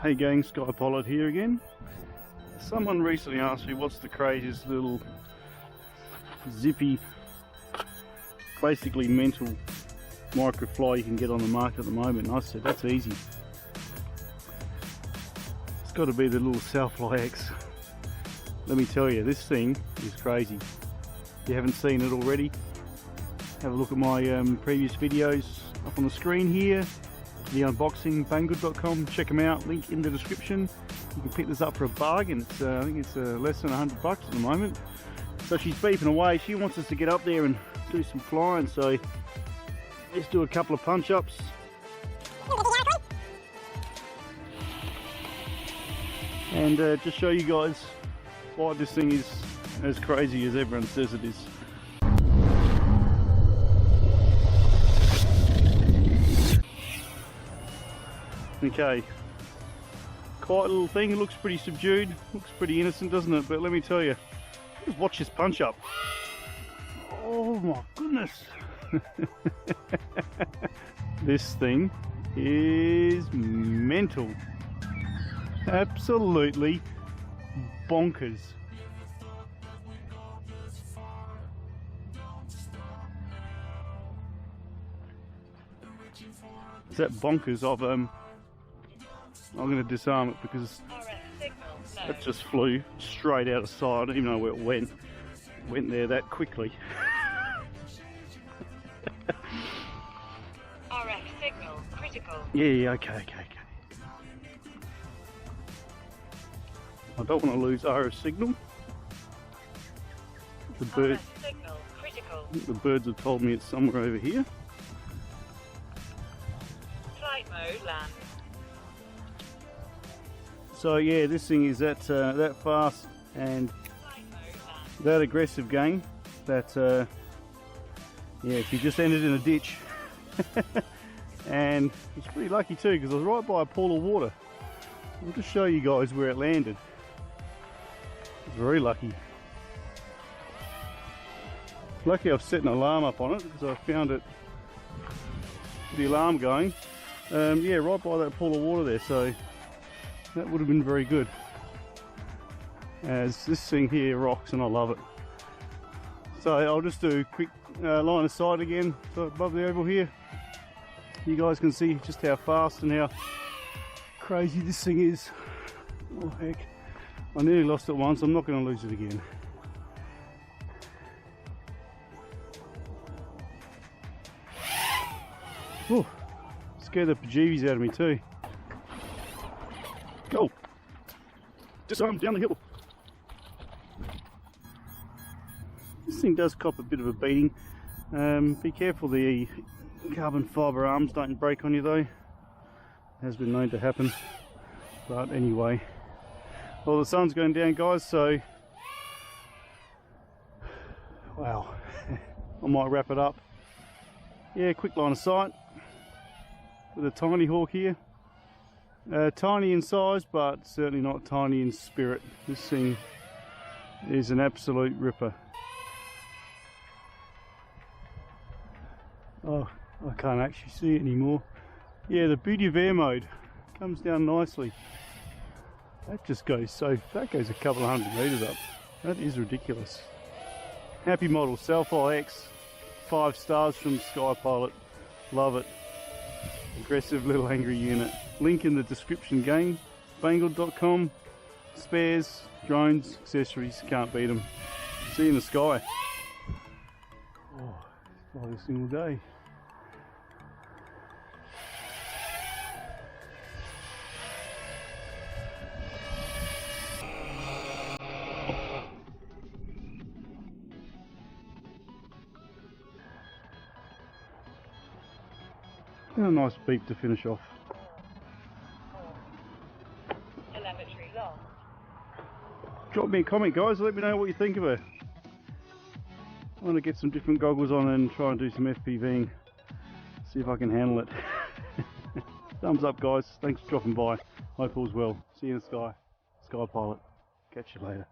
Hey gang, Skypilot here again. Someone recently asked me what's the craziest little zippy, basically mental microfly you can get on the market at the moment, and I said that's easy. It's got to be the little Sailfly-X. Let me tell you, this thing is crazy. If you haven't seen it already, have a look at my previous videos up on the screen here. The unboxing, Banggood.com, check them out, link in the description. You can pick this up for a bargain. It's I think it's less than $100 at the moment. So she's beeping away. She wants us to get up there and do some flying, so let's do a couple of punch-ups. And just show you guys why this thing is as crazy as everyone says it is. Okay, quite a little thing. It looks pretty subdued, looks pretty innocent, doesn't it? But let me tell you, just watch this punch up. Oh my goodness. This thing is mental. Absolutely bonkers. Is that bonkers? I'm going to disarm it because that just flew straight out of sight. I don't even know where it went. It went there that quickly. RF signal critical. Yeah, okay. I don't want to lose RF signal. The bird. RF signal critical. The birds have told me it's somewhere over here. Flight mode land. So yeah, this thing is that fast and that aggressive, gang. That yeah, she just ended in a ditch, and it's pretty lucky too because I was right by a pool of water. I'll just show you guys where it landed. It's very lucky. Lucky I've set an alarm up on it because I found it. The alarm going. Yeah, right by that pool of water there. So. That would have been very good, as this thing here rocks and I love it. So I'll just do a quick line of sight again, so above the oval here. You guys can see just how fast and how crazy this thing is. Oh heck, I nearly lost it once, I'm not going to lose it again. Oh, scared the bejeebies out of me too. Go! Disarm down the hill. This thing does cop a bit of a beating. Be careful the carbon fibre arms don't break on you though. It has been known to happen. But anyway. Well, the sun's going down, guys, so wow. I might wrap it up. Yeah, quick line of sight with a tiny hawk here. Tiny in size, but certainly not tiny in spirit. This thing is an absolute ripper. Oh, I can't actually see it anymore. Yeah, the beauty of air mode comes down nicely. That just goes that goes a couple of 100 meters up. That is ridiculous. Happymodel Sailfly-X, 5 stars from Skypilot. Love it. Aggressive little angry unit. Link in the description, gang. Banggood.com. Spares, drones, accessories, can't beat them. See you in the sky. Oh, fly this thing all day. And a nice beep to finish off. Telemetry lost. Drop me a comment, guys, let me know what you think of it. I want to get some different goggles on and try and do some FPVing. See if I can handle it. Thumbs up, guys. Thanks for dropping by. Hope all's well. See you in the sky. Skypilot. Catch you later.